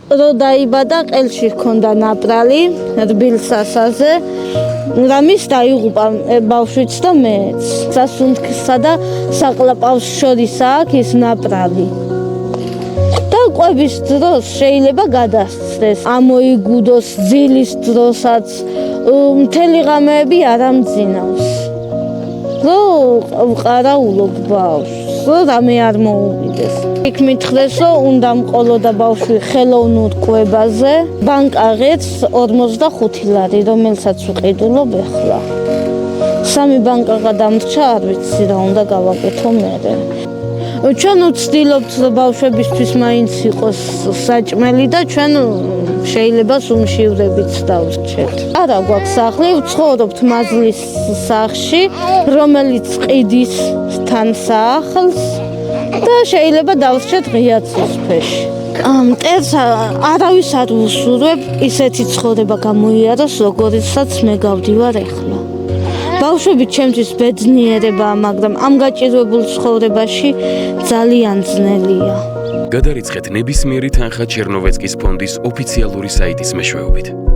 რო დაიბადა, ყელში ჰქონდა ნაპრალი, რბილ სასაზე. რამის დაიღუპა ბავშვიც და მეც. სასუნთქსა და საყლაპავს შორის აქვს ის ნაპრალი. და ყვების დროს შეიძლება გადასცდეს. ამოიგუდოს ძილის დროსაც მთელი ღამეები არ ამძინავს. რო ვყარაულობ ბავშვს, რო რამე არ მოუვიდეს. იქ მითხრეს, რომ უნდა მყოლოდა ბავშვი ხელოვნურ კვებაზე, ბანკაღეთს 45 ლარი, რომელსაც ვყიდულობ ახლა. 3 ბანკაღა დამრჩა, არ ვიცი რა უნდა გავაკეთო მერე. ჩვენ ვცდილობთ, რომ ბავშვებისთვის მაინც იყოს საჭმელი და ჩვენ შეიძლება სუმშივრებიც დავრჩეთ. არა გვაქვს სახლი, ვცხოვრობთ მაზლის სახლში, რომელიც ყიდის თან სახლს და შეიძლება დავრჩეთ ღია ცისფერში. მტერს არავის არ ვუსურვებ, ისეთი ცხოვრება გამოიაროს, როგორიცაც მე გავდივარ ახლა. ბავშვები ჩემთვის ბედნიერებაა, მაგრამ ამ გაჭირვებულ ცხოვრებაში ძალიან ძნელია. გადარიცხეთ ნებისმიერი თანხა ჩერნოვეცკის ფონდის ოფიციალური საიტის მეშვეობით.